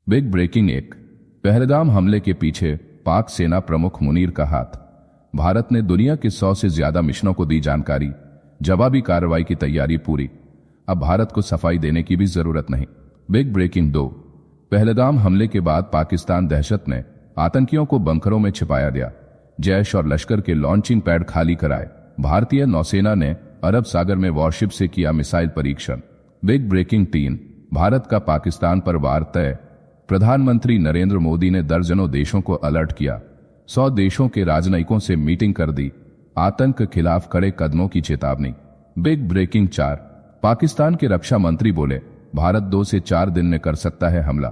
Big breaking एक, पहलगाम हमले के पीछे पाक सेना प्रमुख मुनीर का हाथ। भारत ने दुनिया के 100 से ज्यादा मिशनों को दी जानकारी, जवाबी कार्रवाई की तैयारी पूरी। अब भारत को सफाई देने की भी जरूरत नहीं। बिग ब्रेकिंग दो, पहलगाम हमले के बाद पाकिस्तान दहशत ने आतंकियों को बंकरों में छिपाया दिया, जैश और लश्कर के लॉन्चिंग पैड खाली कराए। भारतीय नौसेना ने अरब सागर में वॉरशिप से किया मिसाइल परीक्षण। बिग ब्रेकिंग तीन, भारत का पाकिस्तान पर वार तय। प्रधानमंत्री नरेंद्र मोदी ने दर्जनों देशों को अलर्ट किया, 100 देशों के राजनयिकों से मीटिंग कर दी, आतंक के खिलाफ कड़े कदमों की चेतावनी। बिग ब्रेकिंग चार, पाकिस्तान के रक्षा मंत्री बोले भारत 2 से 4 दिन में कर सकता है हमला।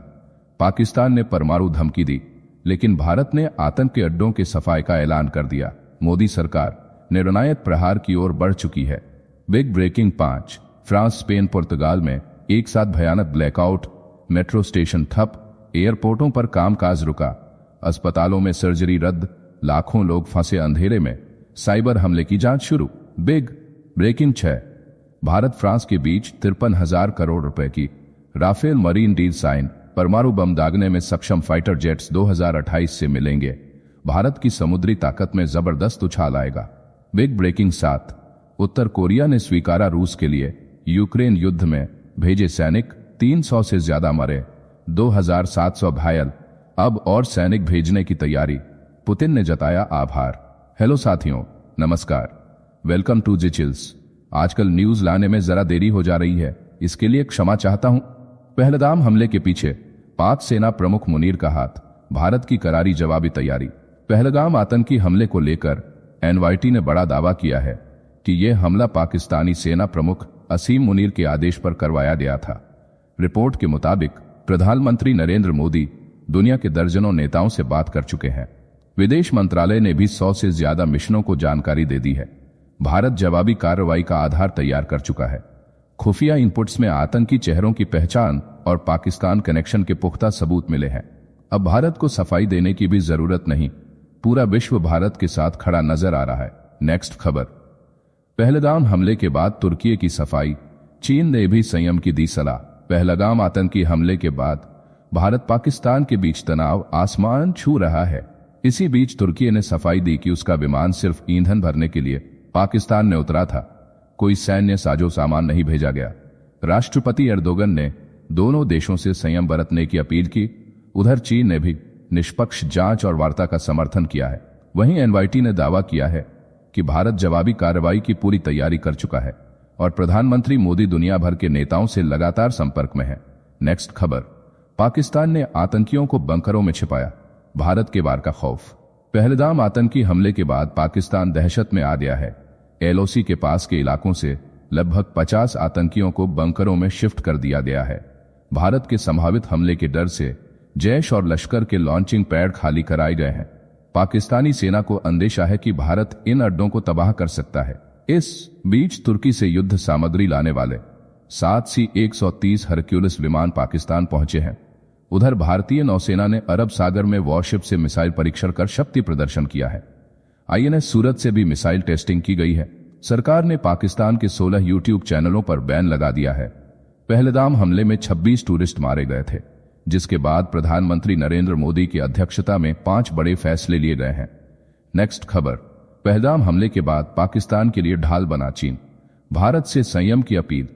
पाकिस्तान ने परमाणु धमकी दी, लेकिन भारत ने आतंक के अड्डों के सफाई का ऐलान कर दिया। मोदी सरकार निर्णायक प्रहार की ओर बढ़ चुकी है। बिग ब्रेकिंग पांच, फ्रांस, स्पेन, पुर्तगाल में एक साथ भयानक ब्लैकआउट, मेट्रो स्टेशन ठप, एयरपोर्टों पर कामकाज रुका, अस्पतालों में सर्जरी रद्द, लाखों लोग फंसे अंधेरे में। साइबर हमले की जांच शुरू। बिग ब्रेकिंग 6, भारत फ्रांस के बीच 53,000 करोड़ रुपए की राफेल मरीन डील साइन। परमाणु बम दागने में सक्षम फाइटर जेट्स 2028 से मिलेंगे। भारत की समुद्री ताकत में जबरदस्त उछाल आएगा। बिग ब्रेकिंग 7, उत्तर कोरिया ने स्वीकारा रूस के लिए यूक्रेन युद्ध में भेजे सैनिक, 300 से ज्यादा मरे, 2,700 घायल। अब और सैनिक भेजने की तैयारी, पुतिन ने जताया आभार। हेलो साथियों, नमस्कार, वेलकम टू जिचिल्स। आजकल न्यूज लाने में जरा देरी हो जा रही है, इसके लिए क्षमा चाहता हूं। पहलगाम हमले के पीछे पाक सेना प्रमुख मुनीर का हाथ, भारत की करारी जवाबी तैयारी। पहलगाम आतंकी हमले को लेकर एनवाईटी ने बड़ा दावा किया है कि यह हमला पाकिस्तानी सेना प्रमुख असीम मुनीर के आदेश पर करवाया गया था। रिपोर्ट के मुताबिक प्रधानमंत्री नरेंद्र मोदी दुनिया के दर्जनों नेताओं से बात कर चुके हैं। विदेश मंत्रालय ने भी 100 से ज्यादा मिशनों को जानकारी दे दी है। भारत जवाबी कार्रवाई का आधार तैयार कर चुका है। खुफिया इनपुट्स में आतंकी चेहरों की पहचान और पाकिस्तान कनेक्शन के पुख्ता सबूत मिले हैं। अब भारत को सफाई देने की भी जरूरत नहीं, पूरा विश्व भारत के साथ खड़ा नजर आ रहा है। नेक्स्ट खबर, पहलगाम हमले के बाद तुर्की की सफाई, चीन ने भी संयम की दी सलाह। पहलगाम आतंकी हमले के बाद भारत पाकिस्तान के बीच तनाव आसमान छू रहा है। इसी बीच तुर्की ने सफाई दी कि उसका विमान सिर्फ ईंधन भरने के लिए पाकिस्तान में उतरा था, कोई सैन्य साजो सामान नहीं भेजा गया। राष्ट्रपति एर्दोगन ने दोनों देशों से संयम बरतने की अपील की। उधर चीन ने भी निष्पक्ष जांच और वार्ता का समर्थन किया है। वहीं एनवाईटी ने दावा किया है कि भारत जवाबी कार्रवाई की पूरी तैयारी कर चुका है और प्रधानमंत्री मोदी दुनिया भर के नेताओं से लगातार संपर्क में है। नेक्स्ट खबर, पाकिस्तान ने आतंकियों को बंकरों में छिपाया, भारत के वार का खौफ। पहलगाम आतंकी हमले के बाद पाकिस्तान दहशत में आ गया है। एलओसी के पास के इलाकों से लगभग 50 आतंकियों को बंकरों में शिफ्ट कर दिया गया है। भारत के संभावित हमले के डर से जैश और लश्कर के लॉन्चिंग पैड खाली कराए गए हैं। पाकिस्तानी सेना को अंदेशा है कि भारत इन अड्डों को तबाह कर सकता है। इस बीच तुर्की से युद्ध सामग्री लाने वाले 7 C-130 हरक्यूलिस विमान पाकिस्तान पहुंचे हैं। उधर भारतीय नौसेना ने अरब सागर में वॉरशिप से मिसाइल परीक्षण कर शक्ति प्रदर्शन किया है। INS सूरत से भी मिसाइल टेस्टिंग की गई है। सरकार ने पाकिस्तान के 16 यूट्यूब चैनलों पर बैन लगा दिया है। पहलगाम हमले में 26 टूरिस्ट मारे गए थे, जिसके बाद प्रधानमंत्री नरेंद्र मोदी की अध्यक्षता में 5 बड़े फैसले लिए गए हैं। नेक्स्ट खबर, पहलगाम हमले के बाद पाकिस्तान के लिए ढाल बना चीन, भारत से संयम की अपील।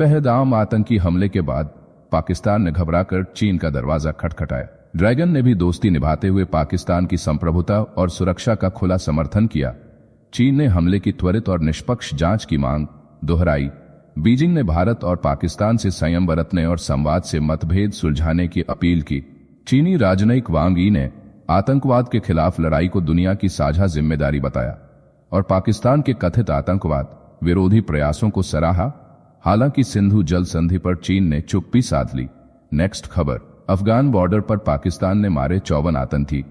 पहलगाम आतंकी हमले के बाद पाकिस्तान ने घबराकर चीन का दरवाजा खटखटाया। ड्रैगन ने भी दोस्ती निभाते हुए पाकिस्तान की संप्रभुता और सुरक्षा का खुला समर्थन किया। चीन ने हमले की त्वरित और निष्पक्ष जांच की मांग दोहराई। बीजिंग ने भारत और पाकिस्तान से संयम बरतने और संवाद से मतभेद सुलझाने की अपील की। चीनी राजनयिक वांग यी ने आतंकवाद के खिलाफ लड़ाई को दुनिया की साझा जिम्मेदारी बताया और पाकिस्तान के कथित आतंकवाद विरोधी प्रयासों को सराहा। हालांकि सिंधु जल संधि पर चीन ने चुप्पी साध ली। नेक्स्ट खबर, अफगान बॉर्डर पर पाकिस्तान ने मारे 54 आतंकी।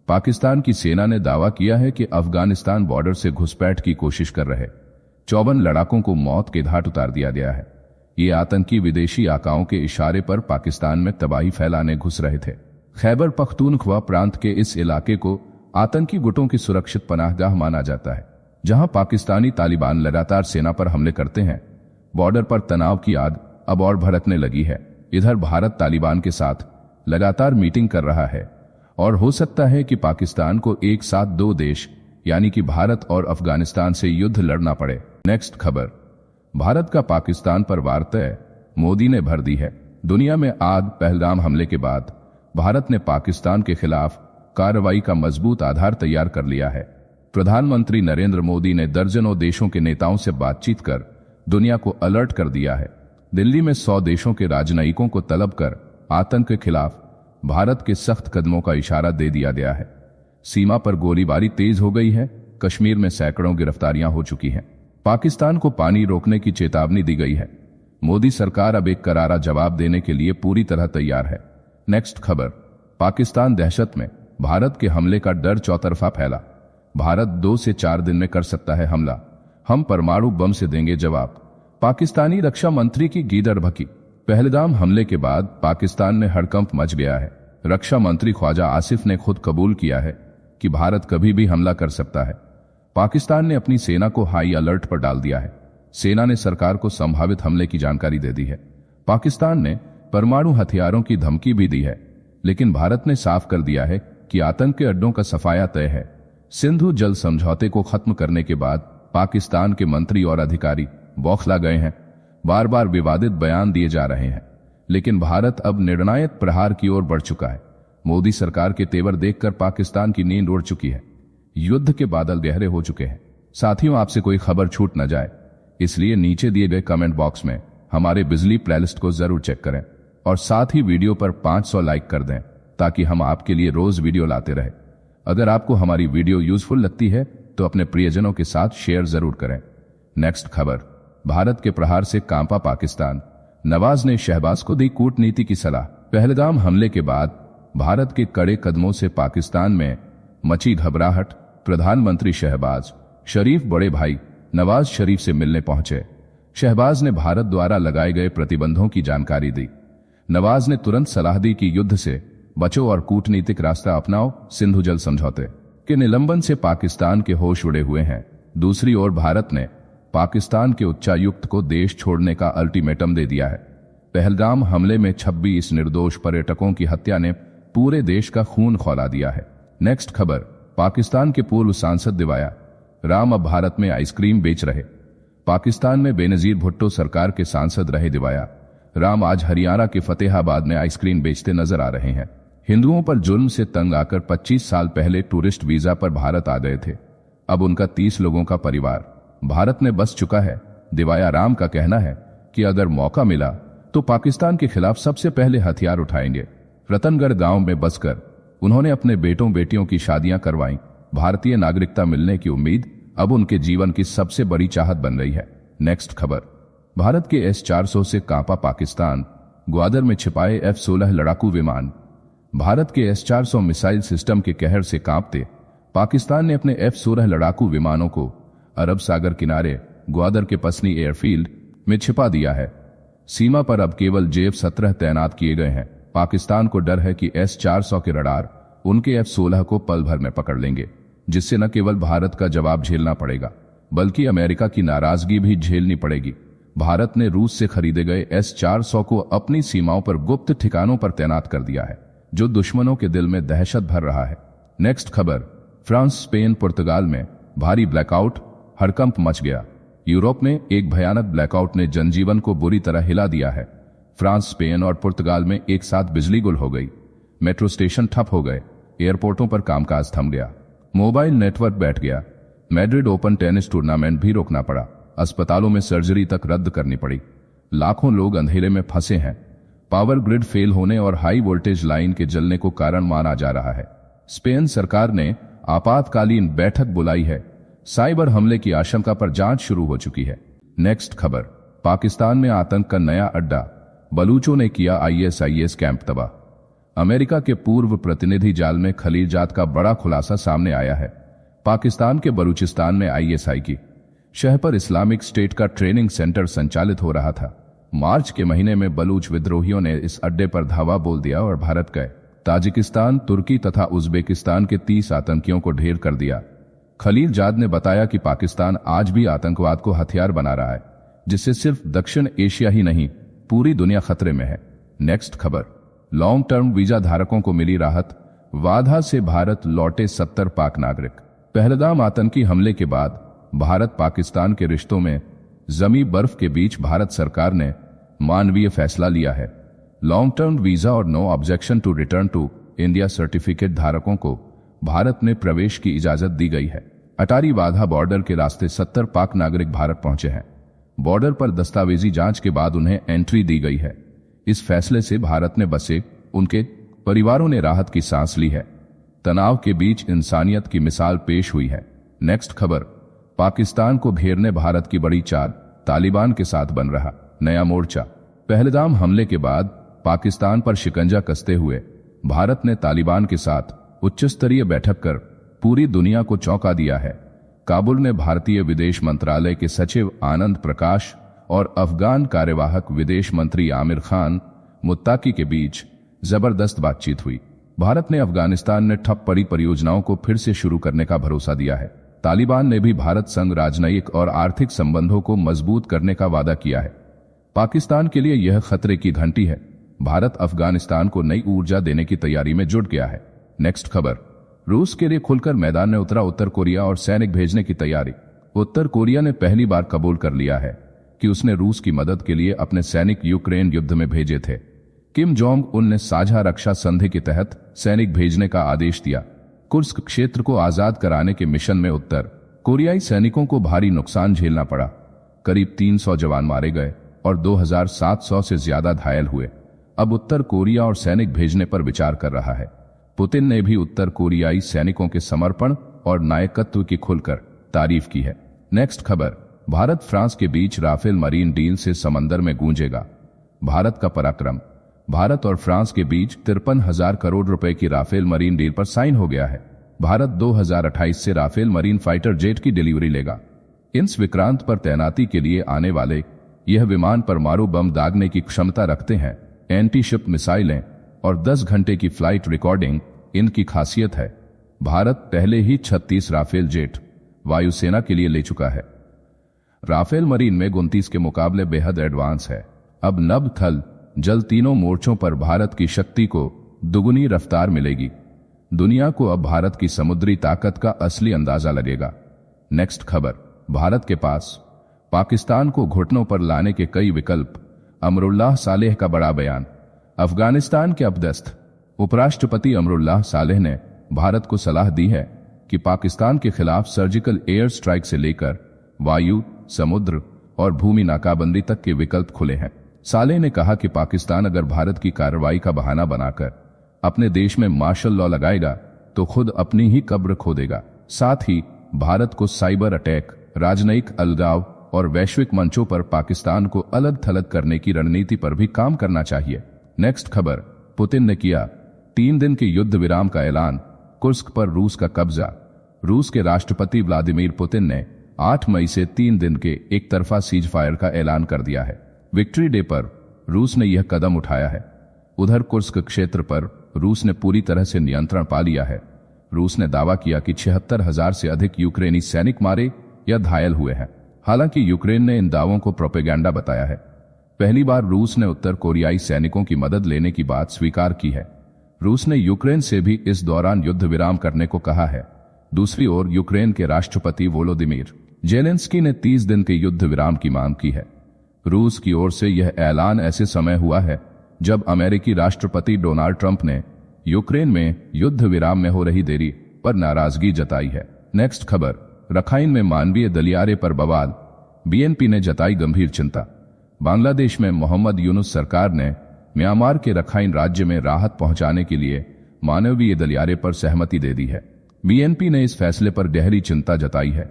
पाकिस्तान की सेना ने दावा किया है कि अफगानिस्तान बॉर्डर से घुसपैठ की कोशिश कर रहे 54 लड़ाकों को मौत के घाट उतार दिया गया है। ये आतंकी विदेशी आकाओं के इशारे पर पाकिस्तान में तबाही फैलाने घुस रहे थे। खैबर पख्तूनख्वा प्रांत के इस इलाके को आतंकी गुटों की सुरक्षित पनाहगाह माना जाता है, जहां पाकिस्तानी तालिबान लगातार सेना पर हमले करते हैं। बॉर्डर पर तनाव की आग अब और भड़कने लगी है। इधर भारत तालिबान के साथ लगातार मीटिंग कर रहा है और हो सकता है कि पाकिस्तान को एक साथ दो देश यानी कि भारत और अफगानिस्तान से युद्ध लड़ना पड़े। नेक्स्ट खबर, भारत का पाकिस्तान पर वार तय, मोदी ने भर दी है। दुनिया में आज पहलगाम हमले के बाद भारत ने पाकिस्तान के खिलाफ कार्रवाई का मजबूत आधार तैयार कर लिया है। प्रधानमंत्री नरेंद्र मोदी ने दर्जनों देशों के नेताओं से बातचीत कर दुनिया को अलर्ट कर दिया है। दिल्ली में 100 देशों के राजनयिकों को तलब कर आतंक के खिलाफ भारत के सख्त कदमों का इशारा दे दिया गया है। सीमा पर गोलीबारी तेज हो गई है। कश्मीर में सैकड़ों गिरफ्तारियां हो चुकी हैं। पाकिस्तान को पानी रोकने की चेतावनी दी गई है। मोदी सरकार अब एक करारा जवाब देने के लिए पूरी तरह तैयार है। नेक्स्ट खबर, पाकिस्तान दहशत में, भारत के हमले का डर चौतरफा फैला। भारत 2 से 4 दिन में कर सकता है हमला, हम परमाणु बम से देंगे जवाब। पाकिस्तानी रक्षा मंत्री की गीदड़ भकी। पहलगाम हमले के बाद पाकिस्तान में हड़कंप मच गया है। रक्षा मंत्री ख्वाजा आसिफ ने खुद कबूल किया है कि भारत कभी भी हमला कर सकता है। पाकिस्तान ने अपनी सेना को हाई अलर्ट पर डाल दिया है। सेना ने सरकार को संभावित हमले की जानकारी दे दी है। पाकिस्तान ने परमाणु हथियारों की धमकी भी दी है, लेकिन भारत ने साफ कर दिया है कि आतंक के अड्डों का सफाया तय है। सिंधु जल समझौते को खत्म करने के बाद पाकिस्तान के मंत्री और अधिकारी बौखला गए हैं। बार बार विवादित बयान दिए जा रहे हैं, लेकिन भारत अब निर्णायक प्रहार की ओर बढ़ चुका है। मोदी सरकार के तेवर देखकर पाकिस्तान की नींद उड़ चुकी है। युद्ध के बादल गहरे हो चुके हैं। साथियों, आपसे कोई खबर छूट न जाए, इसलिए नीचे दिए गए कमेंट बॉक्स में हमारे बिजली प्लेलिस्ट को जरूर चेक करें और साथ ही वीडियो पर 500 लाइक कर दें ताकि हम आपके लिए रोज वीडियो लाते रहे। अगर आपको हमारी वीडियो यूजफुल लगती है तो अपने प्रियजनों के साथ शेयर जरूर करें। नेक्स्ट खबर, भारत के प्रहार से कांपा पाकिस्तान, नवाज ने शहबाज को दी कूटनीति की सलाह। पहलगाम हमले के बाद भारत के कड़े कदमों से पाकिस्तान में मची घबराहट। प्रधानमंत्री शहबाज शरीफ बड़े भाई नवाज शरीफ से मिलने पहुंचे। शहबाज ने भारत द्वारा लगाए गए प्रतिबंधों की जानकारी दी। नवाज ने तुरंत सलाह दी कि युद्ध से बचो और कूटनीतिक रास्ता अपनाओ। सिंधु जल समझौते के निलंबन से पाकिस्तान के होश उड़े हुए हैं। दूसरी ओर भारत ने पाकिस्तान के उच्चायुक्त को देश छोड़ने का अल्टीमेटम दे दिया है। पहलगाम हमले में 26 निर्दोष पर्यटकों की हत्या ने पूरे देश का खून खौला दिया है। नेक्स्ट खबर, पाकिस्तान के पूर्व सांसद दिवाया राम अब भारत में आइसक्रीम बेच रहे। पाकिस्तान में बेनजीर भुट्टो सरकार के सांसद रहे दिवाया राम आज हरियाणा के फतेहाबाद में आइसक्रीम बेचते नजर आ रहे हैं। हिंदुओं पर जुल्म से तंग आकर 25 साल पहले टूरिस्ट वीजा पर भारत आ गए थे। अब उनका 30 लोगों का परिवार भारत में बस चुका है। दिवाया राम का कहना है कि अगर मौका मिला तो पाकिस्तान के खिलाफ सबसे पहले हथियार उठाएंगे। रतनगढ़ गांव में बसकर उन्होंने अपने बेटों बेटियों की शादियां करवाईं। भारतीय नागरिकता मिलने की उम्मीद अब उनके जीवन की सबसे बड़ी चाहत बन रही है। नेक्स्ट खबर, भारत के S-400 से कांपा पाकिस्तान, ग्वादर में छिपाए F-16 लड़ाकू विमान। भारत के S-400 मिसाइल सिस्टम के कहर से कांपते पाकिस्तान ने अपने F-16 लड़ाकू विमानों को अरब सागर किनारे ग्वादर के पसनी एयरफील्ड में छिपा दिया है। सीमा पर अब केवल J-17 तैनात किए गए हैं। पाकिस्तान को डर है कि S-400 के रडार उनके F-16 को पल भर में पकड़ लेंगे, जिससे न केवल भारत का जवाब झेलना पड़ेगा बल्कि अमेरिका की नाराजगी भी झेलनी पड़ेगी। भारत ने रूस से खरीदे गए S-400 को अपनी सीमाओं पर गुप्त ठिकानों पर तैनात कर दिया है, जो दुश्मनों के दिल में दहशत भर रहा है। नेक्स्ट खबर, फ्रांस, स्पेन, पुर्तगाल में भारी ब्लैकआउट, हड़कंप मच गया। यूरोप में एक भयानक ब्लैकआउट ने जनजीवन को बुरी तरह हिला दिया है। फ्रांस, स्पेन और पुर्तगाल में एक साथ बिजली गुल हो गई। मेट्रो स्टेशन ठप हो गए। एयरपोर्टों पर कामकाज थम गया। मोबाइल नेटवर्क बैठ गया। मैड्रिड ओपन टेनिस टूर्नामेंट भी रोकना पड़ा। अस्पतालों में सर्जरी तक रद्द करनी पड़ी। लाखों लोग अंधेरे में फंसे हैं। पावर ग्रिड फेल होने और हाई वोल्टेज लाइन के जलने को कारण माना जा रहा है। स्पेन सरकार ने आपातकालीन बैठक बुलाई है। साइबर हमले की आशंका पर जांच शुरू हो चुकी है। नेक्स्ट खबर, पाकिस्तान में आतंक का नया अड्डा, बलूचों ने किया ISIS कैंप तबाह। अमेरिका के पूर्व प्रतिनिधि जाल में खलील जात का बड़ा खुलासा सामने आया है। पाकिस्तान के बलूचिस्तान में ISI की शह पर इस्लामिक स्टेट का ट्रेनिंग सेंटर संचालित हो रहा था। मार्च के महीने में बलूच विद्रोहियों ने इस अड्डे पर धावा बोल दिया और भारत गए। ताजिकिस्तान, तुर्की तथा उज्बेकिस्तान के 30 आतंकियों को ढेर कर दिया। खलील जाद ने बताया कि पाकिस्तान आज भी आतंकवाद को हथियार बना रहा है, जिससे सिर्फ दक्षिण एशिया ही नहीं पूरी दुनिया खतरे में है। नेक्स्ट खबर, लॉन्ग टर्म वीजा धारकों को मिली राहत, वाधा से भारत लौटे 70 पाक नागरिक। पहलगाम आतंकी हमले के बाद भारत पाकिस्तान के रिश्तों में जमी बर्फ के बीच भारत सरकार ने मानवीय फैसला लिया है। लॉन्ग टर्म वीजा और no objection to return to India certificate धारकों को भारत में प्रवेश की इजाजत दी गई है। अटारी वाघा बॉर्डर के रास्ते 70 पाक नागरिक भारत पहुंचे हैं। बॉर्डर पर दस्तावेजी जांच के बाद उन्हें एंट्री दी गई है। इस फैसले से भारत ने बसे उनके परिवारों ने राहत की सांस ली है। तनाव के बीच इंसानियत की मिसाल पेश हुई है। नेक्स्ट खबर, पाकिस्तान को घेरने भारत की बड़ी चाल, तालिबान के साथ बन रहा नया मोर्चा। पहलगाम हमले के बाद पाकिस्तान पर शिकंजा कसते हुए भारत ने तालिबान के साथ उच्च स्तरीय बैठक कर पूरी दुनिया को चौंका दिया है। काबुल ने भारतीय विदेश मंत्रालय के सचिव आनंद प्रकाश और अफगान कार्यवाहक विदेश मंत्री आमिर खान मुत्ताकी के बीच जबरदस्त बातचीत हुई। भारत ने अफगानिस्तान में ठप पड़ी परियोजनाओं को फिर से शुरू करने का भरोसा दिया है। तालिबान ने भी भारत संग राजनयिक और आर्थिक संबंधों को मजबूत करने का वादा किया है। पाकिस्तान के लिए यह खतरे की घंटी है। भारत अफगानिस्तान को नई ऊर्जा देने की तैयारी में जुट गया है। नेक्स्ट खबर, रूस के लिए खुलकर मैदान में उतरा उत्तर कोरिया और सैनिक भेजने की तैयारी। उत्तर कोरिया ने पहली बार कबूल कर लिया है कि उसने रूस की मदद के लिए अपने सैनिक यूक्रेन युद्ध में भेजे थे। किम जोंग उन ने साझा रक्षा संधि के तहत सैनिक भेजने का आदेश दिया। कुर्स्क क्षेत्र को आजाद कराने के मिशन में उत्तर कोरियाई सैनिकों को भारी नुकसान झेलना पड़ा। करीब 300 जवान मारे गए और 2700 से ज्यादा घायल हुए। अब उत्तर कोरिया और सैनिक भेजने पर विचार कर रहा है। पुतिन ने भी उत्तर कोरियाई सैनिकों के समर्पण और नायकत्व की खुलकर तारीफ की है। नेक्स्ट खबर, भारत फ्रांस के बीच राफेल मरीन डील से समंदर में गूंजेगा भारत का पराक्रम। भारत और फ्रांस के बीच 53,000 करोड़ रुपए की राफेल मरीन डील पर साइन हो गया है। भारत 2028 से राफेल मरीन फाइटर जेट की डिलीवरी लेगा। इन विक्रांत पर तैनाती के लिए आने वाले यह विमान परमाणु बम दागने की क्षमता रखते हैं। एंटी शिप मिसाइलें और 10 घंटे की फ्लाइट रिकॉर्डिंग इनकी खासियत है। भारत पहले ही 36 राफेल जेट वायुसेना के लिए ले चुका है। राफेल मरीन में 29 के मुकाबले बेहद एडवांस है। अब नभ, थल, जल तीनों मोर्चों पर भारत की शक्ति को दुगुनी रफ्तार मिलेगी। दुनिया को अब भारत की समुद्री ताकत का असली अंदाजा लगेगा। नेक्स्ट खबर, भारत के पास पाकिस्तान को घुटनों पर लाने के कई विकल्प। अमरुल्लाह सालेह का बड़ा बयान। अफगानिस्तान के अपदस्थ उपराष्ट्रपति अमरुल्लाह सालेह ने भारत को सलाह दी है कि पाकिस्तान के खिलाफ सर्जिकल एयर स्ट्राइक से लेकर वायु, समुद्र और भूमि नाकाबंदी तक के विकल्प खुले हैं। सालेह ने कहा कि पाकिस्तान अगर भारत की कार्रवाई का बहाना बनाकर अपने देश में मार्शल लॉ लगाएगा तो खुद अपनी ही कब्र खोदेगा। साथ ही भारत को साइबर अटैक, राजनयिक अलगाव और वैश्विक मंचों पर पाकिस्तान को अलग थलग करने की रणनीति पर भी काम करना चाहिए। नेक्स्ट खबर, पुतिन ने किया 3 दिन के युद्ध विराम का ऐलान। कुर्स्क पर रूस का कब्जा। रूस के राष्ट्रपति व्लादिमीर पुतिन ने 8 मई से 3 दिन के एक तरफा सीज फायर का ऐलान कर दिया है। विक्ट्री डे पर रूस ने यह कदम उठाया है। उधर कुर्स्क क्षेत्र पर रूस ने पूरी तरह से नियंत्रण पा लिया है। रूस ने दावा किया कि 76,000 से अधिक यूक्रेनी सैनिक मारे या घायल हुए हैं। हालांकि यूक्रेन ने इन दावों को प्रोपेगेंडा बताया है। पहली बार रूस ने उत्तर कोरियाई सैनिकों की मदद लेने की बात स्वीकार की है। रूस ने यूक्रेन से भी इस दौरान युद्ध विराम करने को कहा है। दूसरी ओर यूक्रेन के राष्ट्रपति वोलोदिमीर जेलेंस्की ने 30 दिन के युद्ध विराम की मांग की है। रूस की ओर से यह ऐलान ऐसे समय हुआ है जब अमेरिकी राष्ट्रपति डोनाल्ड ट्रंप ने यूक्रेन में युद्ध विराम में हो रही देरी पर नाराजगी जताई है। नेक्स्ट खबर, रखाइन में मानवीय गलियारे पर बवाल। बीएनपी ने जताई गंभीर चिंता। बांग्लादेश में मोहम्मद यूनुस सरकार ने म्यांमार के रखाइन राज्य में राहत पहुंचाने के लिए मानवीय गलियारे पर सहमति दे दी है। बीएनपी ने इस फैसले पर गहरी चिंता जताई है।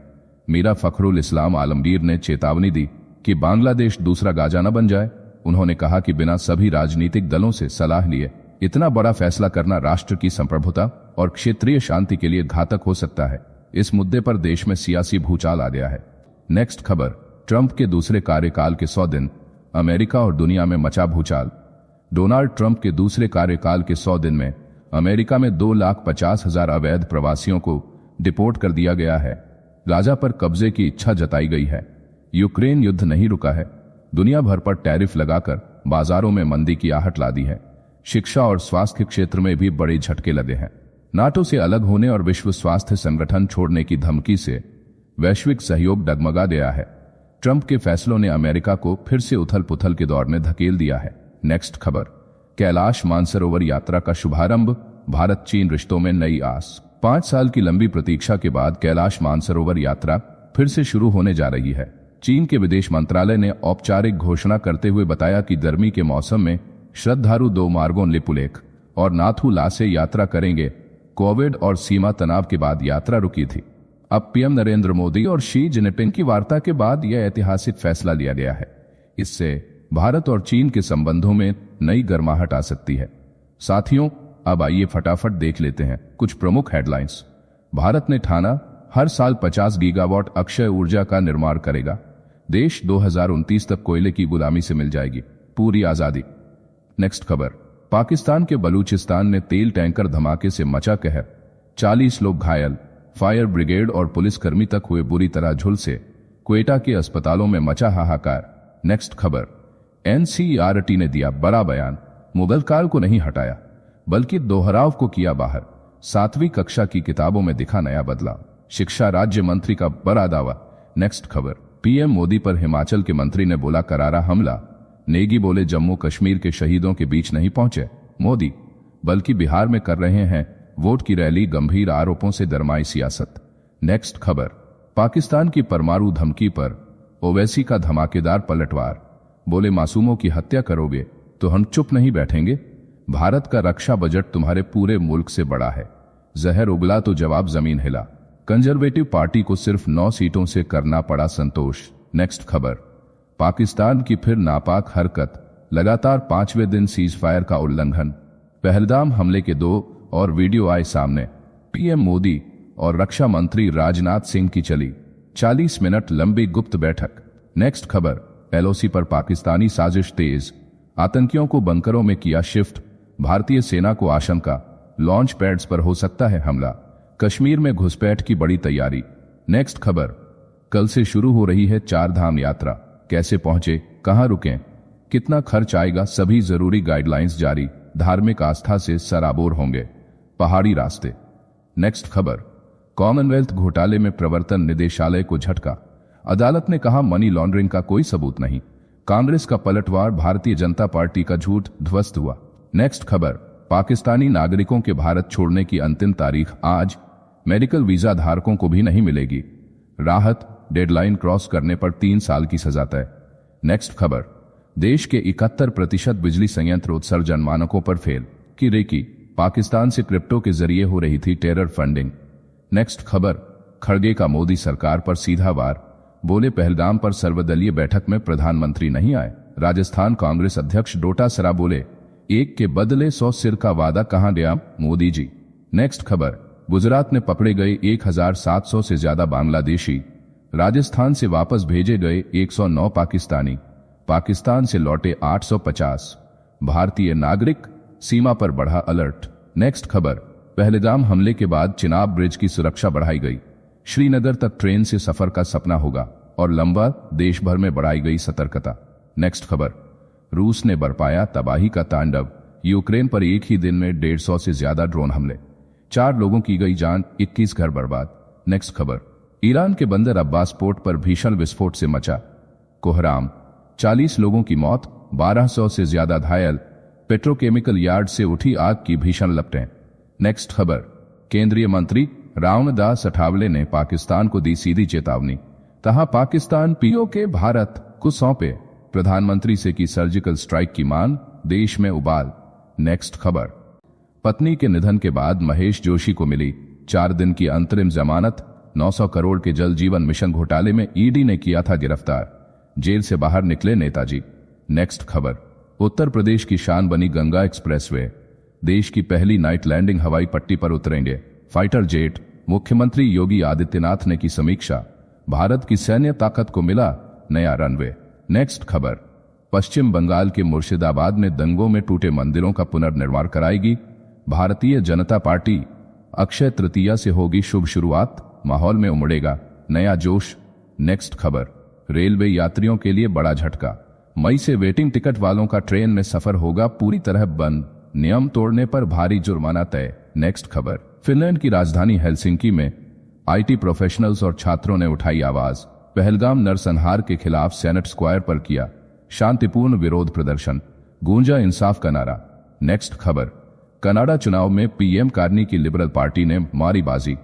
मीरा फखरुल इस्लाम आलमगीर ने चेतावनी दी कि बांग्लादेश दूसरा गाजा न बन जाए। उन्होंने कहा कि बिना सभी राजनीतिक दलों से सलाह लिए इतना बड़ा फैसला करना राष्ट्र की संप्रभुता और क्षेत्रीय शांति के लिए घातक हो सकता है। इस मुद्दे पर देश में सियासी भूचाल आ गया है। नेक्स्ट खबर, ट्रंप के दूसरे कार्यकाल के 100 दिन, अमेरिका और दुनिया में मचा भूचाल। डोनाल्ड ट्रंप के दूसरे कार्यकाल के 100 दिन में अमेरिका में 2,50,000 अवैध प्रवासियों को डिपोर्ट कर दिया गया है। गाजा पर कब्जे की इच्छा जताई गई है। यूक्रेन युद्ध नहीं रुका है। दुनिया भर पर टैरिफ लगाकर बाजारों में मंदी की आहट ला दी है। शिक्षा और स्वास्थ्य क्षेत्र में भी बड़े झटके लगे हैं। नाटो से अलग होने और विश्व स्वास्थ्य संगठन छोड़ने की धमकी से वैश्विक सहयोग डगमगा गया है। ट्रंप के फैसलों ने अमेरिका को फिर से उथल पुथल के दौर में धकेल दिया है। नेक्स्ट खबर, कैलाश मानसरोवर यात्रा का शुभारंभ, भारत चीन रिश्तों में नई आस। 5 साल की लंबी प्रतीक्षा के बाद कैलाश मानसरोवर यात्रा फिर से शुरू होने जा रही है। चीन के विदेश मंत्रालय ने औपचारिक घोषणा करते हुए बताया कि गर्मी के मौसम में श्रद्धालु 2 मार्गों लिपुलेख और नाथू ला से यात्रा करेंगे। कोविड और सीमा तनाव के बाद यात्रा रुकी थी। अब पीएम नरेंद्र मोदी और शी जिनपिंग की वार्ता के बाद यह ऐतिहासिक फैसला लिया गया है। इससे भारत और चीन के संबंधों में नई गर्माहट आ सकती है। साथियों, अब आइए फटाफट देख लेते हैं कुछ प्रमुख हेडलाइंस। भारत ने ठाना हर साल 50 गीगावाट अक्षय ऊर्जा का निर्माण करेगा। देश 2029 तक कोयले की गुलामी से मिल जाएगी पूरी आजादी। नेक्स्ट खबर, पाकिस्तान के बलूचिस्तान में तेल टैंकर धमाके से मचा कहर, 40 लोग घायल, फायर ब्रिगेड और पुलिसकर्मी तक हुए बुरी तरह झुलसे, क्वेटा के अस्पतालों में मचा हाहाकार। नेक्स्ट खबर, एनसीईआरटी ने दिया बड़ा बयान, मुगल काल को नहीं हटाया बल्कि दोहराव को किया बाहर। 7वीं कक्षा की किताबों में दिखा नया बदलाव, शिक्षा राज्य मंत्री का बड़ा दावा। नेक्स्ट खबर, पीएम मोदी पर हिमाचल के मंत्री ने बोला करारा हमला, नेगी बोले जम्मू कश्मीर के शहीदों के बीच नहीं पहुंचे मोदी, बल्कि बिहार में कर रहे हैं वोट की रैली, गंभीर आरोपों से दरमाई सियासत। नेक्स्ट खबर, पाकिस्तान की परमाणु धमकी पर ओवैसी का धमाकेदार पलटवार, बोले मासूमों की हत्या करोगे तो हम चुप नहीं बैठेंगे, भारत का रक्षा बजट तुम्हारे पूरे मुल्क से बड़ा है, जहर उगला तो जवाब जमीन हिला, कंजर्वेटिव पार्टी को सिर्फ 9 सीटों से करना पड़ा संतोष। नेक्स्ट खबर, पाकिस्तान की फिर नापाक हरकत, लगातार 5वें दिन सीज फायर का उल्लंघन, पहलगाम हमले के 2 और वीडियो आए सामने। पीएम मोदी और रक्षा मंत्री राजनाथ सिंह की चली 40 मिनट लंबी गुप्त बैठक। नेक्स्ट खबर, एलओसी पर पाकिस्तानी साजिश तेज, आतंकियों को बंकरों में किया शिफ्ट, भारतीय सेना को आशंका लॉन्च पैड्स पर हो सकता है हमला, कश्मीर में घुसपैठ की बड़ी तैयारी। नेक्स्ट खबर, कल से शुरू हो रही है 4 धाम यात्रा, कैसे पहुंचे, कहां रुकें, कितना खर्च आएगा, सभी जरूरी गाइडलाइंस जारी, धार्मिक आस्था से सराबोर होंगे पहाड़ी रास्ते। नेक्स्ट खबर, कॉमनवेल्थ घोटाले में प्रवर्तन निदेशालय को झटका, अदालत ने कहा मनी लॉन्ड्रिंग का कोई सबूत नहीं, कांग्रेस का पलटवार, भारतीय जनता पार्टी का झूठ ध्वस्त हुआ। नेक्स्ट खबर, पाकिस्तानी नागरिकों के भारत छोड़ने की अंतिम तारीख आज, मेडिकल वीजा धारकों को भी नहीं मिलेगी, राहत, डेडलाइन क्रॉस करने पर 3 साल की सजा तय। नेक्स्ट खबर, देश के 71% बिजली संयंत्र उत्सर्जन मानकों पर फेल की रेकी, पाकिस्तान से क्रिप्टो के जरिए हो रही थी टेरर फंडिंग। नेक्स्ट खबर, खड़गे का मोदी सरकार पर सीधा वार, बोले पहलगाम पर सर्वदलीय बैठक में प्रधानमंत्री नहीं आए, राजस्थान कांग्रेस अध्यक्ष डोटासरा बोले 1 के बदले 100 सिर का वादा कहां गया मोदी जी। नेक्स्ट खबर, गुजरात में पकड़े गए 1700 से ज्यादा बांग्लादेशी, राजस्थान से वापस भेजे गए 109 पाकिस्तानी, पाकिस्तान से लौटे 850 भारतीय नागरिक, सीमा पर बढ़ा अलर्ट। नेक्स्ट खबर, पहलगाम हमले के बाद चिनाब ब्रिज की सुरक्षा बढ़ाई गई, श्रीनगर तक ट्रेन से सफर का सपना होगा और लंबा, देश भर में बढ़ाई गई सतर्कता। नेक्स्ट खबर, रूस ने बरपाया तबाही का तांडव, यूक्रेन पर एक ही दिन में 150 से ज्यादा ड्रोन हमले, 4 लोगों की गई जान, 21 घर बर्बाद। नेक्स्ट खबर, ईरान के बंदर अब्बास पोर्ट पर भीषण विस्फोट से मचा कोहराम, 40 लोगों की मौत, 1200 से ज्यादा घायल, पेट्रोकेमिकल यार्ड से उठी आग की भीषण लपटें। नेक्स्ट खबर, केंद्रीय मंत्री रामदास अठावले ने पाकिस्तान को दी सीधी चेतावनी, कहा पाकिस्तान पीओके भारत को सौंपे, प्रधानमंत्री से की सर्जिकल स्ट्राइक की मांग, देश में उबाल। नेक्स्ट खबर, पत्नी के निधन के बाद महेश जोशी को मिली 4 दिन की अंतरिम जमानत, 900 करोड़ के जल जीवन मिशन घोटाले में ईडी ने किया था गिरफ्तार, जेल से बाहर निकले नेताजी। नेक्स्ट खबर, उत्तर प्रदेश की शान बनी गंगा एक्सप्रेसवे, देश की पहली नाइट लैंडिंग हवाई पट्टी पर उतरेंगे फाइटर जेट, मुख्यमंत्री योगी आदित्यनाथ ने की समीक्षा, भारत की सैन्य ताकत को मिला नया रनवे। नेक्स्ट खबर, पश्चिम बंगाल के मुर्शिदाबाद में दंगों में टूटे मंदिरों का पुनर्निर्माण कराएगी भारतीय जनता पार्टी, अक्षय तृतीया से होगी शुभ शुरुआत, माहौल में उमड़ेगा नया जोश। नेक्स्ट खबर, रेलवे यात्रियों के लिए बड़ा झटका, मई से वेटिंग टिकट वालों का ट्रेन में सफर होगा पूरी तरह बंद, नियम तोड़ने पर भारी जुर्माना तय। नेक्स्ट खबर, फिनलैंड की राजधानी हेलसिंकी में आईटी प्रोफेशनल्स और छात्रों ने उठाई आवाज। पहलगाम नरसंहार के खिलाफ सेनेट स्क्वायर पर किया शांतिपूर्ण विरोध प्रदर्शन, गूंजा इंसाफ का नारा। नेक्स्ट खबर, कनाडा चुनाव में पीएम कार्नी की लिबरल पार्टी ने मारी बाजी,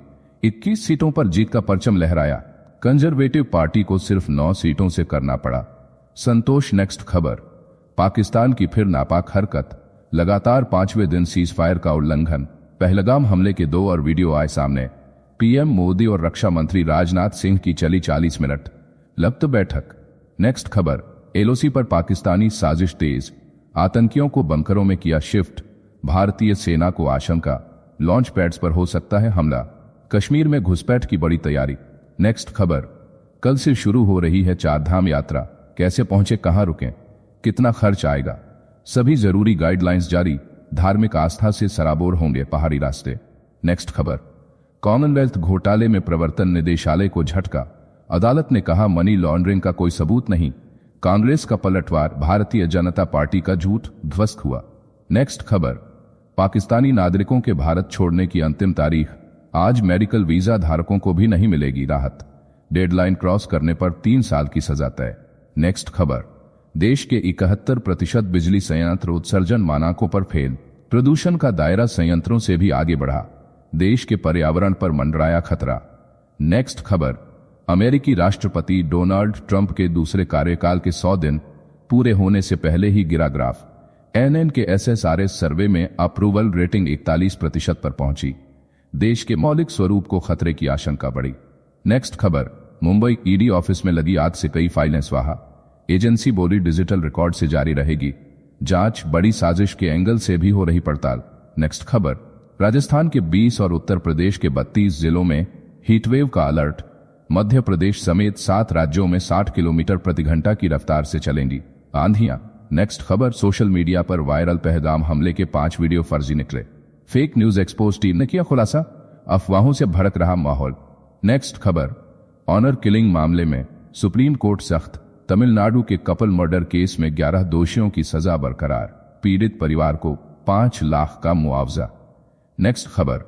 21 सीटों पर जीत का परचम लहराया। कंजर्वेटिव पार्टी को सिर्फ 9 सीटों से करना पड़ा संतोष। नेक्स्ट खबर, पाकिस्तान की फिर नापाक हरकत, लगातार 5वें दिन सीजफायर का उल्लंघन। पहलगाम हमले के 2 और वीडियो आए सामने। पीएम मोदी और रक्षा मंत्री राजनाथ सिंह की चली 40 मिनट लब्ध बैठक। नेक्स्ट खबर, एलओसी पर पाकिस्तानी साजिश तेज, आतंकियों को बंकरों में किया शिफ्ट। भारतीय सेना को आशंका लॉन्च पैड्स पर हो सकता है हमला। कश्मीर में घुसपैठ की बड़ी तैयारी। नेक्स्ट खबर, कल से शुरू हो रही है 4 धाम यात्रा, कैसे पहुंचे, कहां रुकें, कितना खर्च आएगा, सभी जरूरी गाइडलाइंस जारी। धार्मिक आस्था से सराबोर होंगे पहाड़ी रास्ते। नेक्स्ट खबर, कॉमनवेल्थ घोटाले में प्रवर्तन निदेशालय को झटका, अदालत ने कहा मनी लॉन्ड्रिंग का कोई सबूत नहीं। कांग्रेस का पलटवार, भारतीय जनता पार्टी का झूठ ध्वस्त हुआ। नेक्स्ट खबर, पाकिस्तानी नागरिकों के भारत छोड़ने की अंतिम तारीख आज, मेडिकल वीजा धारकों को भी नहीं मिलेगी राहत, डेडलाइन क्रॉस करने पर 3 साल की सजा तय। नेक्स्ट खबर, देश के 71% बिजली संयंत्र उत्सर्जन मानकों पर फेल, प्रदूषण का दायरा संयंत्रों से भी आगे बढ़ा, देश के पर्यावरण पर मंडराया खतरा। नेक्स्ट खबर, अमेरिकी राष्ट्रपति डोनाल्ड ट्रंप के दूसरे कार्यकाल के 100 दिन पूरे होने से पहले ही गिरा ग्राफ। एनएन के एसएसआरएस सर्वे में अप्रूवल रेटिंग 41% पर पहुंची, देश के मौलिक स्वरूप को खतरे की आशंका बढ़ी। नेक्स्ट खबर, मुंबई ईडी ऑफिस में लगी आग से कई फाइलें स्वाहा, एजेंसी बोली डिजिटल रिकॉर्ड से जारी रहेगी जांच, बड़ी साजिश के एंगल से भी हो रही पड़ताल। नेक्स्ट खबर, राजस्थान के 20 और उत्तर प्रदेश के 32 जिलों में हीटवेव का अलर्ट, मध्य प्रदेश समेत 7 राज्यों में 60 किलोमीटर प्रति घंटा की रफ्तार से चलेंगी आंधियां। नेक्स्ट खबर, सोशल मीडिया पर वायरल पहलगाम हमले के 5 वीडियो फर्जी निकले, फेक न्यूज एक्सपोज टीम ने किया खुलासा, अफवाहों से भड़क रहा माहौल। नेक्स्ट खबर, ऑनर किलिंग मामले में सुप्रीम कोर्ट सख्त, तमिलनाडु के कपल मर्डर केस में 11 दोषियों की सजा बरकरार, पीड़ित परिवार को 5 लाख का मुआवजा। नेक्स्ट खबर,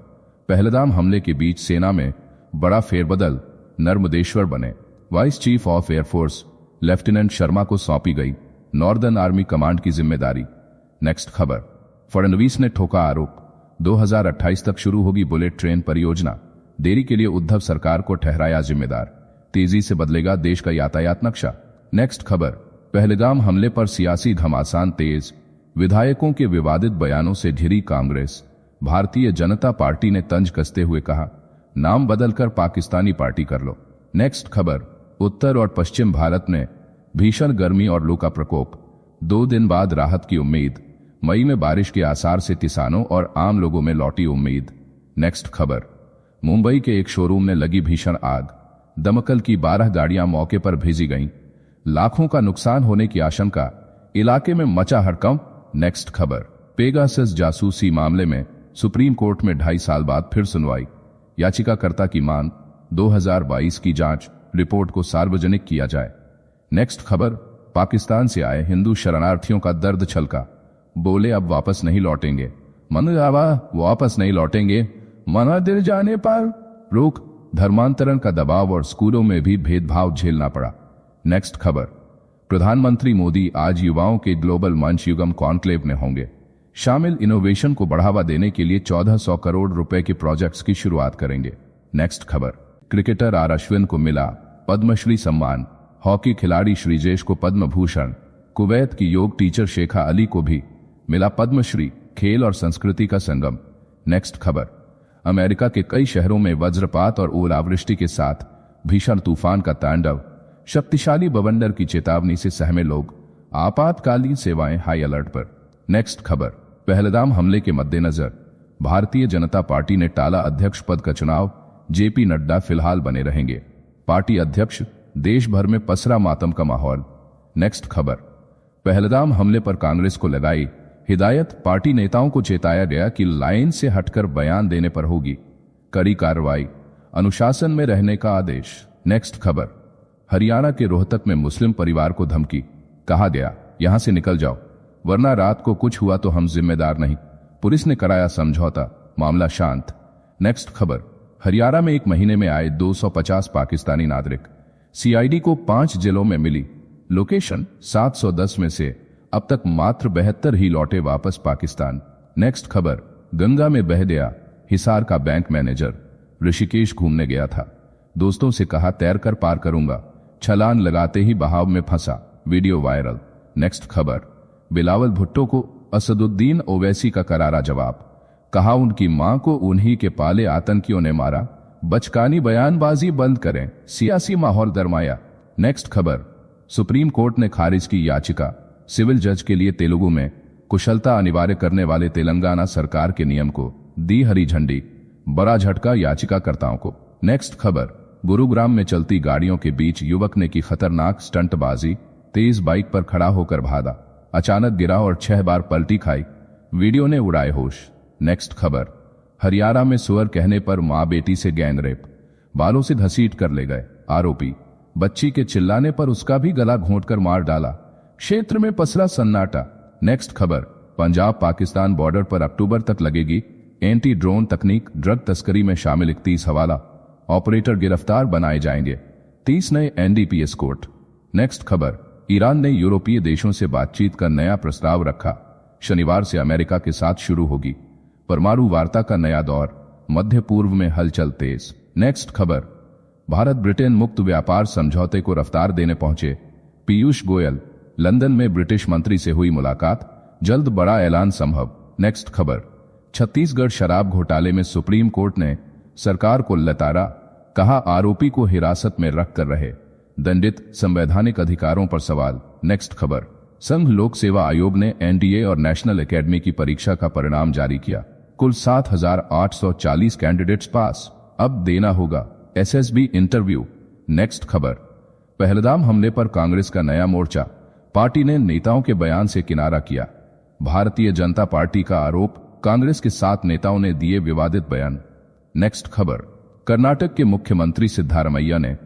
पहलगाम हमले के बीच सेना में बड़ा फेरबदल, नर्मदेश्वर बने vice chief of air force, lieutenant Sharma को सौंपी गई नॉर्दर्न आर्मी कमांड की जिम्मेदारी। नेक्स्ट खबर, फडणवीस ने ठोका आरोप, 2028 तक शुरू होगी बुलेट ट्रेन परियोजना, देरी के लिए उद्धव सरकार को ठहराया जिम्मेदार, तेजी से बदलेगा देश का यातायात नक्शा। नेक्स्ट खबर, पहलगाम हमले पर सियासी घमासान तेज, विधायकों के विवादित बयानों से घिरी कांग्रेस, भारतीय जनता पार्टी ने तंज कसते हुए कहा नाम बदलकर पाकिस्तानी पार्टी कर लो। नेक्स्ट खबर, उत्तर और पश्चिम भारत में भीषण गर्मी और लू का प्रकोप, 2 दिन बाद राहत की उम्मीद, मई में बारिश के आसार से किसानों और आम लोगों में लौटी उम्मीद। नेक्स्ट खबर, मुंबई के एक शोरूम में लगी भीषण आग, दमकल की 12 गाड़ियां मौके पर भेजी गईं, लाखों का नुकसान होने की आशंका, इलाके में मचा हड़कंप। नेक्स्ट खबर, पेगासस जासूसी मामले में सुप्रीम कोर्ट में 2.5 साल बाद फिर सुनवाई, याचिकाकर्ता की मांग 2022 की जांच रिपोर्ट को सार्वजनिक किया जाए। नेक्स्ट खबर, पाकिस्तान से आए हिंदू शरणार्थियों का दर्द छलका, बोले अब वापस नहीं लौटेंगे, मन आवा वापस नहीं लौटेंगे, मना दिल जाने पर रोक, धर्मांतरण का दबाव और स्कूलों में भी भेदभाव झेलना पड़ा। नेक्स्ट खबर, प्रधानमंत्री मोदी आज युवाओं के ग्लोबल मंच युगम कॉन्क्लेव में होंगे, शामिल इनोवेशन को बढ़ावा देने के लिए 1400 करोड़ रुपए के प्रोजेक्ट्स की शुरुआत करेंगे। नेक्स्ट खबर, क्रिकेटर आर अश्विन को मिला पद्मश्री सम्मान, हॉकी खिलाड़ी श्रीजेश को पद्म भूषण, कुवैत की योग टीचर शेखा अली को भी मिला पद्मश्री, खेल और संस्कृति का संगम। नेक्स्ट खबर, अमेरिका के कई शहरों में वज्रपात और ओलावृष्टि के साथ भीषण तूफान का तांडव, शक्तिशाली बवंडर की चेतावनी से सहमे लोग, आपातकालीन सेवाएं हाई अलर्ट पर। नेक्स्ट खबर, पहलगाम हमले के मद्देनजर भारतीय जनता पार्टी ने टाला अध्यक्ष पद का चुनाव, जेपी नड्डा फिलहाल बने रहेंगे पार्टी अध्यक्ष, देश भर में पसरा मातम का माहौल। नेक्स्ट खबर, पहलगाम हमले पर कांग्रेस को लगाई हिदायत, पार्टी नेताओं को चेताया गया कि लाइन से हटकर बयान देने पर होगी कड़ी कार्रवाई, अनुशासन में रहने का आदेश। नेक्स्ट खबर, हरियाणा के रोहतक में मुस्लिम परिवार को धमकी, कहा गया यहां से निकल जाओ वरना रात को कुछ हुआ तो हम जिम्मेदार नहीं। पुलिस ने कराया समझौता, मामला शांत। नेक्स्ट खबर, हरियाणा में एक महीने में आए 250 पाकिस्तानी नागरिक, सीआईडी को 5 जिलों में मिली लोकेशन। 710 में से अब तक मात्र 72 ही लौटे वापस पाकिस्तान। नेक्स्ट खबर, गंगा में बह गया हिसार का बैंक मैनेजर, ऋषिकेश घूमने गया था, दोस्तों से कहा तैरकर पार करूंगा, छलांग लगाते ही बहाव में फंसा, वीडियो वायरल। नेक्स्ट खबर, बिलावल भुट्टो को असदुद्दीन ओवैसी का करारा जवाब, कहा उनकी मां को उन्हीं के पाले आतंकियों ने मारा, बचकानी बयानबाजी बंद करें, सियासी माहौल गरमाया। नेक्स्ट खबर, सुप्रीम कोर्ट ने खारिज की याचिका, सिविल जज के लिए तेलुगु में कुशलता अनिवार्य करने वाले तेलंगाना सरकार के नियम को दी हरी झंडी, बड़ा झटका याचिकाकर्ताओं को। नेक्स्ट खबर, गुरुग्राम में चलती गाड़ियों के बीच युवक ने की खतरनाक स्टंटबाजी, तेज बाइक पर खड़ा होकर भागा, अचानक गिरा और 6 बार पलटी खाई, वीडियो ने उड़ाए होश। नेक्स्ट खबर, हरियाणा में सुअर कहने पर मां बेटी से गैंग रेप, बालों से घसीट कर ले गए आरोपी, बच्ची के चिल्लाने पर उसका भी गला घोंटकर मार डाला, क्षेत्र में पसरा सन्नाटा। नेक्स्ट खबर, पंजाब पाकिस्तान बॉर्डर पर अक्टूबर तक लगेगी एंटी ड्रोन तकनीक, ड्रग तस्करी में शामिल 31 हवाला ऑपरेटर गिरफ्तार बनाए जाएंगे, 30 नए एनडीपीएस कोर्ट। नेक्स्ट खबर, ईरान ने यूरोपीय देशों से बातचीत का नया प्रस्ताव रखा, शनिवार से अमेरिका के साथ शुरू होगी परमाणु वार्ता का नया दौर, मध्य पूर्व में हलचल तेज। नेक्स्ट खबर, भारत ब्रिटेन मुक्त व्यापार समझौते को रफ्तार देने पहुंचे पीयूष गोयल, लंदन में ब्रिटिश मंत्री से हुई मुलाकात, जल्द बड़ा ऐलान संभव। नेक्स्ट खबर, छत्तीसगढ़ शराब घोटाले में सुप्रीम कोर्ट ने सरकार को लताड़ा, कहा आरोपी को हिरासत में रखकर रहे दंडित, संवैधानिक अधिकारों पर सवाल। नेक्स्ट खबर, संघ लोक सेवा आयोग ने एनडीए और नेशनल एकेडमी की परीक्षा का परिणाम जारी किया, कुल 7,840 कैंडिडेट्स पास, अब देना होगा एसएसबी इंटरव्यू। नेक्स्ट खबर, पहलगाम हमले पर कांग्रेस का नया मोर्चा, पार्टी ने नेताओं के बयान से किनारा किया, भारतीय जनता पार्टी का आरोप, कांग्रेस के 7 नेताओं ने दिए विवादित बयान। नेक्स्ट खबर, कर्नाटक के मुख्यमंत्री सिद्धारमैया ने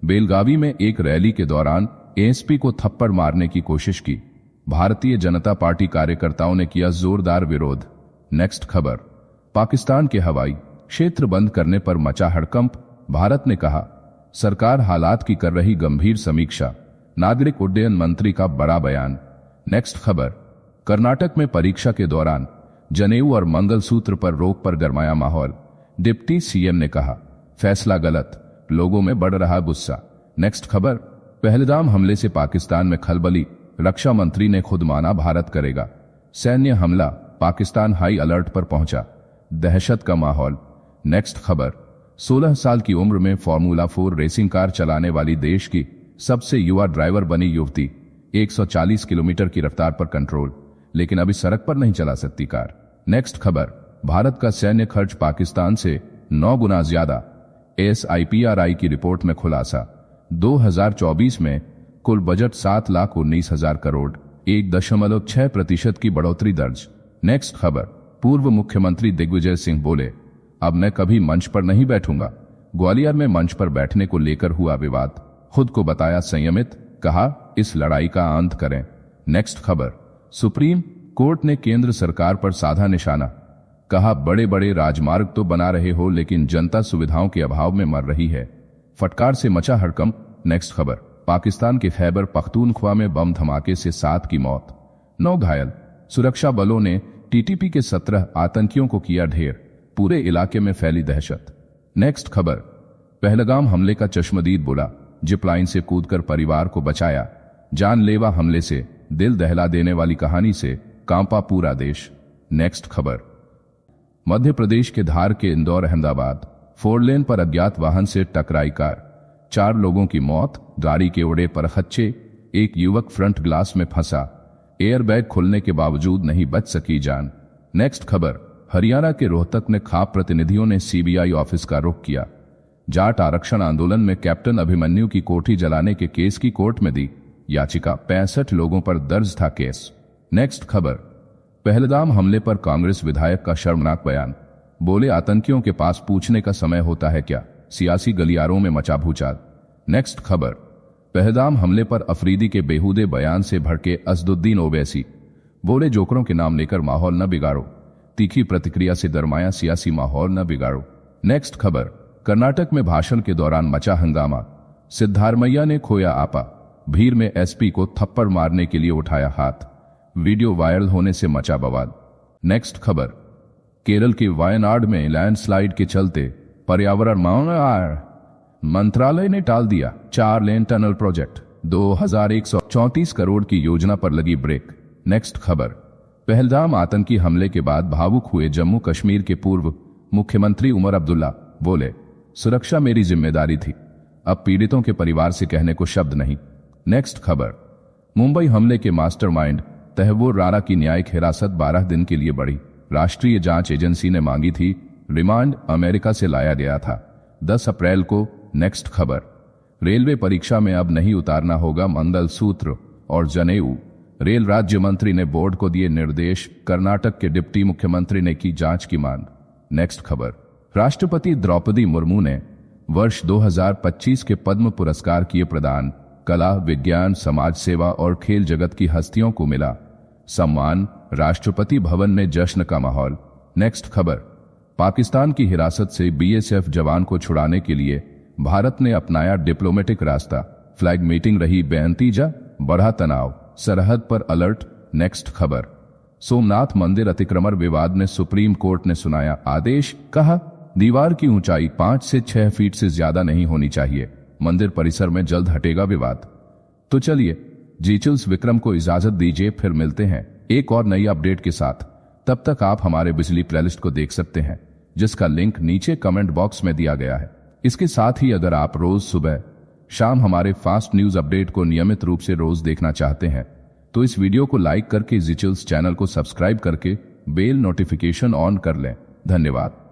बेलगावी में एक रैली के दौरान एएसपी को थप्पड़ मारने की कोशिश की, भारतीय जनता पार्टी कार्यकर्ताओं ने किया जोरदार विरोध। नेक्स्ट खबर, पाकिस्तान के हवाई क्षेत्र बंद करने पर मचा हड़कंप, भारत ने कहा सरकार हालात की कर रही गंभीर समीक्षा, नागरिक उड्डयन मंत्री का बड़ा बयान। नेक्स्ट खबर, कर्नाटक में परीक्षा के दौरान जनेऊ और मंगलसूत्र पर रोक पर गरमाया माहौल, डिप्टी सीएम ने कहा फैसला गलत, लोगों में बढ़ रहा गुस्सा। नेक्स्ट खबर, पहलगाम हमले से पाकिस्तान में खलबली, रक्षा मंत्री ने खुद माना भारत करेगा सैन्य हमला, पाकिस्तान हाई अलर्ट पर पहुंचा, दहशत का माहौल। नेक्स्ट खबर, 16 साल की उम्र में फॉर्मूला 4 रेसिंग कार चलाने वाली देश की सबसे युवा ड्राइवर बनी युवती, 140 किलोमीटर की रफ्तार पर कंट्रोल, लेकिन अभी सड़क पर नहीं चला सकती कार। नेक्स्ट खबर, भारत का सैन्य खर्च पाकिस्तान से 9 गुना ज्यादा, एसआईपीआरआई की रिपोर्ट में खुलासा, 2024 में कुल बजट 7,19,000 करोड़, 1.6% की बढ़ोतरी दर्ज। नेक्स्ट खबर, पूर्व मुख्यमंत्री दिग्विजय सिंह बोले अब मैं कभी मंच पर नहीं बैठूंगा, ग्वालियर में मंच पर बैठने को लेकर हुआ विवाद, खुद को बताया संयमित, कहा इस लड़ाई का अंत करें। नेक्स्ट खबर, सुप्रीम कोर्ट ने केंद्र सरकार पर साधा निशाना, कहा बड़े बड़े राजमार्ग तो बना रहे हो लेकिन जनता सुविधाओं के अभाव में मर रही है, फटकार से मचा हड़कंप। नेक्स्ट खबर, पाकिस्तान के खैबर पख्तूनख्वा में बम धमाके से 7 की मौत, 9 घायल, सुरक्षा बलों ने टीटीपी के 17 आतंकियों को किया ढेर, पूरे इलाके में फैली दहशत। नेक्स्ट खबर, पहलगाम हमले का चश्मदीद बोला, जिपलाइन से कूदकर परिवार को बचाया, जानलेवा हमले से दिल दहला देने वाली कहानी से कांपा पूरा देश। नेक्स्ट खबर, मध्य प्रदेश के धार के इंदौर अहमदाबाद 4 लेन पर अज्ञात वाहन से टकराई कार, 4 लोगों की मौत, गाड़ी के उड़े पर खच्चे, एक युवक फ्रंट ग्लास में फंसा, एयरबैग खुलने के बावजूद नहीं बच सकी जान। नेक्स्ट खबर, हरियाणा के रोहतक में खाप प्रतिनिधियों ने सीबीआई ऑफिस का रुख किया, जाट आरक्षण आंदोलन में कैप्टन अभिमन्यु की कोठी जलाने के केस की कोर्ट में दी याचिका, 65 लोगों पर दर्ज था केस। नेक्स्ट खबर, पहलगाम हमले पर कांग्रेस विधायक का शर्मनाक बयान, बोले आतंकियों के पास पूछने का समय होता है क्या, सियासी गलियारों में मचा भूचाल। नेक्स्ट खबर, पहलगाम हमले पर अफरीदी के बेहूदे बयान से भड़के असदुद्दीन ओवैसी, बोले जोकरों के नाम लेकर माहौल न बिगाड़ो, तीखी प्रतिक्रिया से गरमाया सियासी माहौल न बिगाड़ो। नेक्स्ट खबर, कर्नाटक में भाषण के दौरान मचा हंगामा, सिद्धारमैया ने खोया आपा, भीड़ में एसपी को थप्पड़ मारने के लिए उठाया हाथ, वीडियो वायरल होने से मचा बवाल। नेक्स्ट खबर, केरल के वायनाड में लैंडस्लाइड के चलते पर्यावरण मंत्रालय ने टाल दिया 4 लेन टनल प्रोजेक्ट, 2134 करोड़ की योजना पर लगी ब्रेक। नेक्स्ट खबर, पहलगाम आतंकी हमले के बाद भावुक हुए जम्मू कश्मीर के पूर्व मुख्यमंत्री उमर अब्दुल्ला, बोले सुरक्षा मेरी जिम्मेदारी थी, अब पीड़ितों के परिवार से कहने को शब्द नहीं। नेक्स्ट खबर, मुंबई हमले के मास्टरमाइंड तहव्वुर राणा की न्यायिक हिरासत 12 दिन के लिए बढ़ी, राष्ट्रीय जांच एजेंसी ने मांगी थी, रिमांड अमेरिका से लाया गया था 10 अप्रैल को। नेक्स्ट खबर, रेलवे परीक्षा में अब नहीं उतारना होगा मंगलसूत्र और जनेऊ, रेल राज्य मंत्री ने बोर्ड को दिए निर्देश, कर्नाटक के डिप्टी मुख्यमंत्री ने की जांच की मांग। नेक्स्ट खबर, राष्ट्रपति द्रौपदी मुर्मू ने वर्ष 2025 के पद्म पुरस्कार किए प्रदान, कला, विज्ञान, समाज सेवा और खेल जगत की हस्तियों को मिला सम्मान, राष्ट्रपति भवन में जश्न का माहौल। नेक्स्ट खबर, पाकिस्तान की हिरासत से बीएसएफ जवान को छुड़ाने के लिए भारत ने अपनाया डिप्लोमेटिक रास्ता, फ्लैग मीटिंग रही बेनतीजा, बढ़ा तनाव, सरहद पर अलर्ट। नेक्स्ट खबर, सोमनाथ मंदिर अतिक्रमण विवाद में सुप्रीम कोर्ट ने सुनाया आदेश, कहा दीवार की ऊंचाई 5 से 6 फीट से ज्यादा नहीं होनी चाहिए, मंदिर परिसर में जल्द हटेगा विवाद। तो चलिए जीचल्स विक्रम को इजाजत दीजिए, फिर मिलते हैं एक और नई अपडेट के साथ। तब तक आप हमारे बिजली प्लेलिस्ट को देख सकते हैं, जिसका लिंक नीचे कमेंट बॉक्स में दिया गया है। इसके साथ ही अगर आप रोज सुबह शाम हमारे फास्ट न्यूज अपडेट को नियमित रूप से रोज देखना चाहते हैं तो इस वीडियो को लाइक करके जीचल्स चैनल को सब्सक्राइब करके बेल नोटिफिकेशन ऑन कर लें। धन्यवाद।